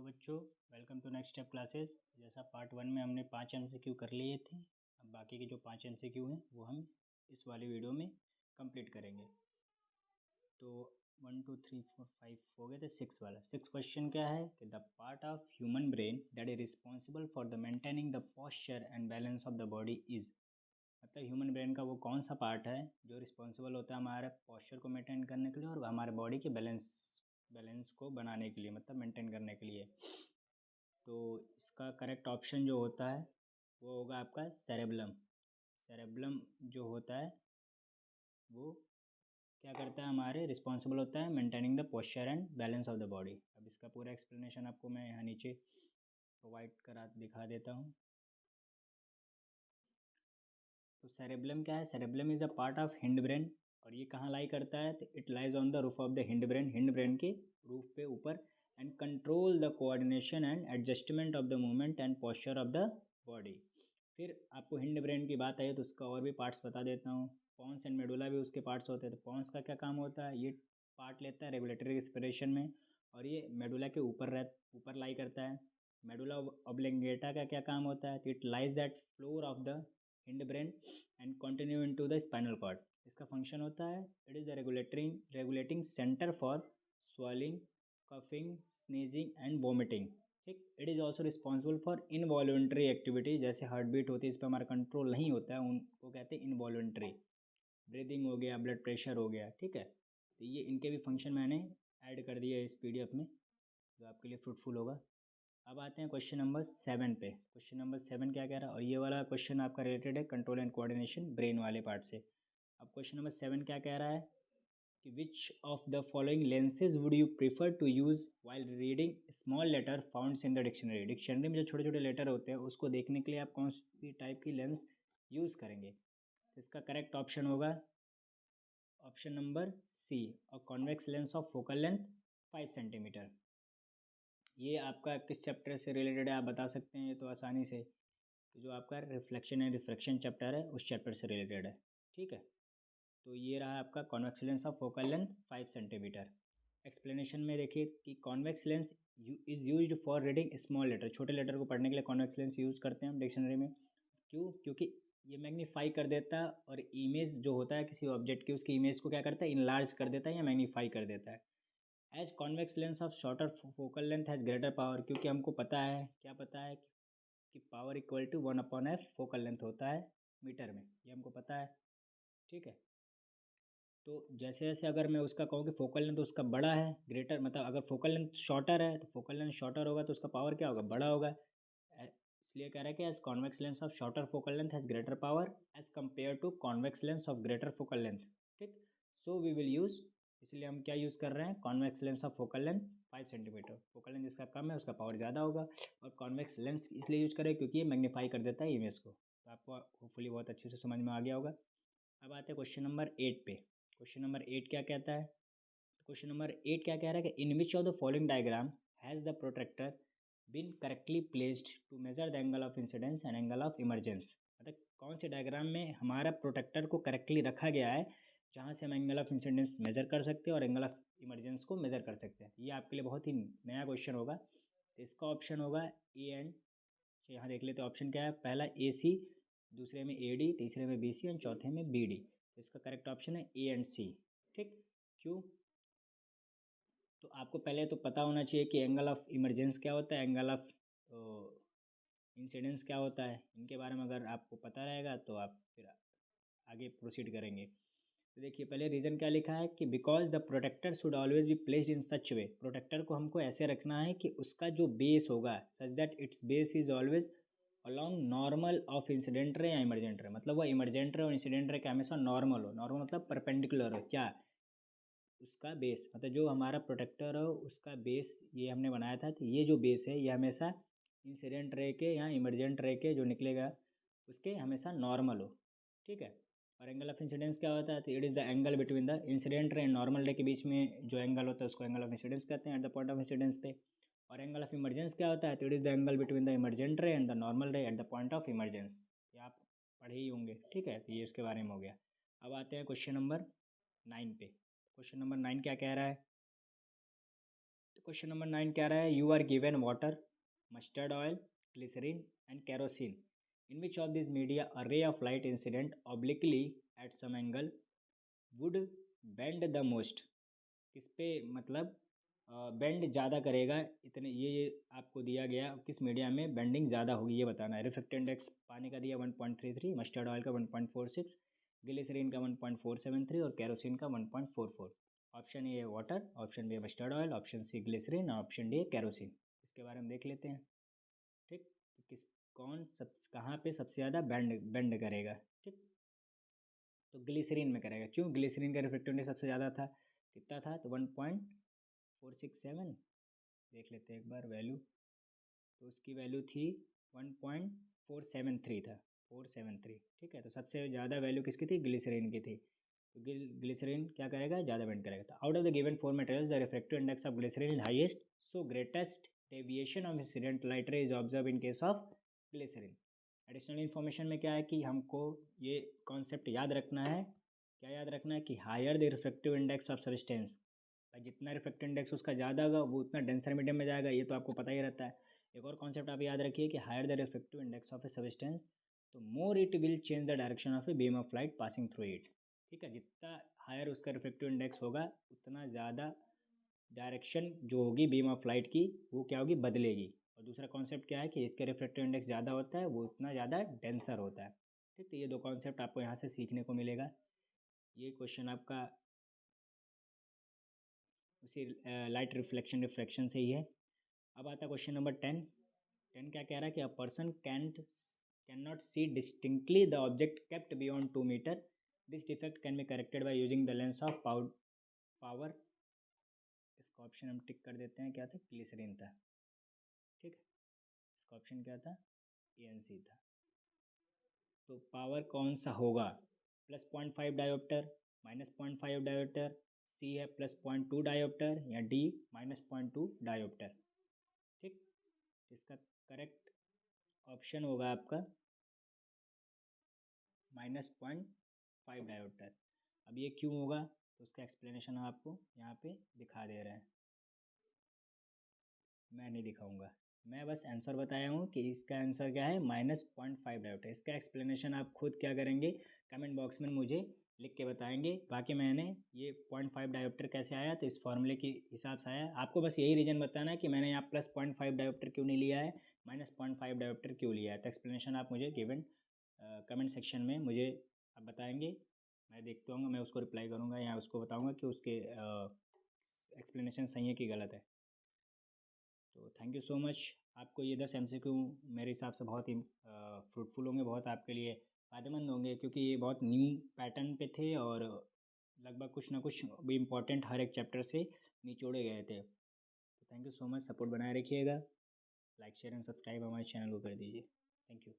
बच्चों, welcome to next step classes. जैसा part 1 में हमने 5 MCQ कर लिए थे, अब बाकी के जो 5 MCQ हैं वो हम इस वाली वीडियो में कंप्लीट करेंगे। तो 1 2 3 4 5 हो गए थे, 6 वाला 6 क्वेश्चन क्या है कि the part of human brain that is responsible for the maintaining the posture and balance of the body is. मतलब ह्यूमन ब्रेन का वो कौन सा पार्ट है जो रिस्पॉन्सिबल होता है हमारे पोस्चर को मेंटेन करने के लिए और हमारे बॉडी के बैलेंस को बनाने के लिए, मतलब मेंटेन करने के लिए। तो इसका करेक्ट ऑप्शन जो होता है वो होगा आपका सेरेबलम। सेरेबलम जो होता है वो क्या करता है, हमारे रिस्पॉन्सिबल होता है maintaining the posture and balance of the body. अब इसका पूरा एक्सप्लेनेशन आपको मैं यहाँ नीचे प्रोवाइड करा दिखा देता हूँ। तो सेरेबलम क्या है? Cerebellum is a part of hind brain, और ये कहाँ लाई करता है? तो it lies on the roof of the hind brain के रूफ पे ऊपर, and control the coordination and adjustment of the movement and posture of the body. फिर आपको हिंड ब्रेन की बात आई तो उसका और भी पार्ट्स बता देता हूँ। पॉन्स एंड मेडुला भी उसके पार्ट्स होते हैं। तो पॉन्स का क्या काम होता है? ये पार्ट लेता है रेगुलेटरी रेस्पिरेशन में, और ये मेडुला के ऊपर लाई करता है। मेडुला ऑब्लिंगेटा का क्या काम होता है? तो it lies at floor of the hind brain and continue into the spinal cord. इसका फंक्शन होता है, it is the regulating centre for swelling, coughing, sneezing and vomiting. ठीक, it is also responsible for involuntary activity. जैसे heart beat होती है, इस पर हमारा कंट्रोल नहीं होता है, उनको कहते हैं इनवॉल्यूंट्री। ब्रीदिंग हो गया, ब्लड प्रेशर हो गया, ठीक है। तो ये इनके भी फंक्शन मैंने ऐड कर दिया इस PDF में, जो आपके लिए फ्रूटफुल होगा। अब आते हैं क्वेश्चन नंबर 7 पे। क्वेश्चन नंबर 7 क्या कह रहा है? और ये वाला क्वेश्चन आपका रिलेटेड है कंट्रोल एंड कोऑर्डिनेशन ब्रेन वाले पार्ट से। अब क्वेश्चन नंबर 7 क्या कह रहा है कि which of the following lenses would you prefer to use while reading small letter founds in the dictionary. Dictionary में जो छोटे छोटे लेटर होते हैं उसको देखने के लिए आप कौन सी टाइप की लेंस यूज़ करेंगे? तो इसका करेक्ट ऑप्शन होगा ऑप्शन नंबर सी, और convex lens of focal length 5 centimetre. ये आपका किस चैप्टर से रिलेटेड है आप बता सकते हैं? ये तो आसानी से, जो आपका रिफ्लेक्शन एंड रिफ्रैक्शन चैप्टर है उस चैप्टर से रिलेटेड है, ठीक है। तो ये रहा आपका convex lens of focal length 5 centimetre. Explanation में देखिए कि convex lens is used for reading small letter. छोटे लेटर को पढ़ने के लिए कॉन्वेक्स लेंस यूज़ करते हैं हम डिक्शनरी में। क्यों? क्योंकि ये मैग्नीफाई कर देता है, और इमेज जो होता है किसी ऑब्जेक्ट की, उसकी इमेज को क्या करता है? इनलार्ज कर देता है या मैग्नीफाई कर देता है। As convex lens of shorter focal length has greater power, क्योंकि हमको पता है, क्या पता है कि power equal to 1/f focal length होता है मीटर में, ये हमको पता है, ठीक है। तो जैसे जैसे अगर मैं उसका कहूँ कि फोकल लेंथ उसका बड़ा है, ग्रेटर, मतलब अगर फोकल लेंथ शॉर्टर है तो फोकल लेंथ शॉर्टर होगा तो उसका पावर क्या होगा? बड़ा होगा। इसलिए कह रहा है कि as convex lens of shorter focal length has greater power as compare to convex lens of greater focal length. ठीक, सो वी विल यूज़, इसलिए हम क्या यूज़ कर रहे हैं? Convex lens of focal length 5 centimetre. Focal length जिसका कम है उसका पावर ज़्यादा होगा, और कॉन्वेक्स लेंस इसलिए यूज करें क्योंकि ये मैग्नीफाई कर देता है इमेज को। तो आपको होपफुली बहुत अच्छे से समझ में आ गया होगा। अब आते हैं क्वेश्चन नंबर 8 पे। क्वेश्चन नंबर 8 क्या कहता है? क्वेश्चन नंबर 8 क्या कह रहा है कि in which of the following diagram has the protractor been correctly placed to measure the angle of incidence and angle of emergence. मतलब कौन से डायग्राम में हमारा प्रोटेक्टर को करेक्टली रखा गया है जहाँ से हम एंगल ऑफ इंसिडेंस मेजर कर सकते हैं और एंगल ऑफ इमरजेंस को मेजर कर सकते हैं। ये आपके लिए बहुत ही नया क्वेश्चन होगा। तो इसका ऑप्शन होगा ए एंड, यहाँ देख लेते हैं ऑप्शन क्या है। पहला AC, दूसरे में AD, तीसरे में BC और चौथे में BD। तो इसका करेक्ट ऑप्शन है A एंड C। ठीक, क्यों? तो आपको पहले तो पता होना चाहिए कि एंगल ऑफ इमरजेंस क्या होता है, एंगल ऑफ इंसिडेंस क्या होता है। इनके बारे में अगर आपको पता रहेगा तो आप फिर आगे प्रोसीड करेंगे। तो देखिए पहले रीज़न क्या लिखा है कि because the protector should always be placed in such way. Protector को हमको ऐसे रखना है कि उसका जो बेस होगा such that it's base is always along normal of incident ray या इमरजेंट रे। मतलब वह इमरजेंट रे और इंसिडेंट रे के हमेशा नॉर्मल हो। नॉर्मल मतलब परपेंडिकुलर हो। क्या? उसका बेस, मतलब जो हमारा प्रोटेक्टर हो उसका बेस ये हमने बनाया था, तो ये जो बेस है ये हमेशा इंसिडेंट रे के या इमरजेंट रे के जो निकलेगा उसके हमेशा नॉर्मल हो, ठीक है। और एंगल ऑफ इंसिडेंस क्या होता है? तो it is the angle between the incident ray and normal रे के बीच में जो एंगल होता है उसको एंगल ऑफ इंसिडेंस कहते हैं at the point of incidence पे। और एंगल ऑफ इमरजेंस क्या होता है? तो it is the angle between the emergent ray and the normal ray at the point of emergence. ये आप पढ़े ही होंगे, ठीक है। तो ये इसके बारे में हो गया। अब आते हैं क्वेश्चन नंबर 9 पे। क्वेश्चन नंबर 9 क्या कह रहा है? क्वेश्चन नंबर 9 क्या रहा है, you are given water, mustard oil, glycerine and kerosene, in which of this media a ray of light incident obliquely at some angle would bend the most, किस पे मतलब बेंड ज़्यादा करेगा, इतने ये आपको दिया गया, किस मीडिया में बेंडिंग ज़्यादा होगी ये बताना है। रिफ्रैक्टिव इंडेक्स पानी का दिया 1.33, मस्टर्ड ऑयल का 1.46, ग्लिसरीन का 1.473 और केरोसिन का 1.44। ऑप्शन ए है वाटर, ऑप्शन बी है mustard oil, option C glycerine और ऑप्शन डी है केरोसिन। इसके बारे में देख लेते हैं। ठीक, तो किस कौन सब कहाँ पे सबसे ज़्यादा बेंड बेंड करेगा। ठीक, तो ग्लिसरीन में करेगा। क्यों, ग्लिसरीन का रिफ्रैक्टिव इंडेक्स सबसे ज़्यादा था, कितना था, तो 1.467। देख लेते हैं एक बार वैल्यू, तो उसकी वैल्यू थी 1.473 था, 473। ठीक है, तो सबसे ज़्यादा वैल्यू किसकी थी, ग्लिसरीन की थी। तो ग्लिसरीन क्या करेगा, ज़्यादा बेंड करेगा। तो out of the given four materials the refractive index of glycerine is highest, so greatest deviation of incident light ray is observe in case of glycerine. Additional information में क्या है कि हमको ये कॉन्सेप्ट याद रखना है, क्या याद रखना है कि higher the refractive index of substance, जितना रिफ्रैक्टिव इंडेक्स उसका ज़्यादा होगा वो उतना डेंसर मीडियम में जाएगा, ये तो आपको पता ही रहता है। एक और कॉन्सेप्ट आप याद रखिए कि higher the refractive index of a substance तो more it will change the direction of a beam of light passing through it. ठीक है, जितना हायर उसका रिफ्रैक्टिव इंडेक्स होगा उतना ज़्यादा डायरेक्शन जो होगी बीम ऑफ लाइट की वो क्या होगी, बदलेगी। और दूसरा कॉन्सेप्ट क्या है कि इसका रिफ्रैक्टिव इंडेक्स ज़्यादा होता है वो उतना ज़्यादा डेंसर होता है। ठीक, तो ये दो कॉन्सेप्ट आपको यहाँ से सीखने को मिलेगा। ये क्वेश्चन आपका उसी लाइट रिफ्लेक्शन रिफ्रैक्शन से ही है। अब आता है क्वेश्चन नंबर 10। क्या कह रहा है कि a person can not see distinctly the object kept beyond 2 metre, this defect can be corrected by using the lens of power. इसका ऑप्शन हम टिक कर देते हैं, क्या था, ग्लिसरीन था। ठीक है, इसका ऑप्शन क्या था, ANC था। तो पावर कौन सा होगा, +0.5 डायोप्टर, -0.5 डायोप्टर, सी है +0.2 डायोप्टर या डी -0.2 डायोप्टर। ठीक, इसका करेक्ट ऑप्शन होगा आपका -0.5 डायोप्टर। अब ये क्यों होगा तो उसका एक्सप्लेनेशन हम आपको यहाँ पे दिखा दे रहे हैं, मैं नहीं दिखाऊंगा, मैं बस आंसर बताया हूँ कि इसका आंसर क्या है, -0.5 डायोप्टर। इसका एक्सप्लेनेशन आप खुद क्या करेंगे, कमेंट बॉक्स में मुझे लिख के बताएंगे। बाकी मैंने ये 0.5 डायोप्टर कैसे आया तो इस फॉर्मूले के हिसाब से आया। आपको बस यही रीज़न बताना है कि मैंने यहाँ +0.5 डायोप्टर क्यों नहीं लिया है, -0.5 डायोप्टर क्यों लिया है। तो एक्सप्लेनेशन आप मुझे गिवन कमेंट सेक्शन में मुझे आप बताएंगे, मैं देखता हूँ, मैं उसको रिप्लाई करूँगा या उसको बताऊँगा कि उसके एक्सप्लेनेशन सही है कि गलत है। तो थैंक यू सो मच। आपको ये 10 MCQ मेरे हिसाब से बहुत ही फ्रूटफुल होंगे, बहुत आपके लिए फ़ायदेमंद होंगे, क्योंकि ये बहुत न्यू पैटर्न पे थे और लगभग कुछ ना कुछ भी इम्पोर्टेंट हर एक चैप्टर से निचोड़े गए थे। तो thank you so much, support बनाए रखिएगा, लाइक शेयर एंड सब्सक्राइब हमारे चैनल को कर दीजिए। Thank you.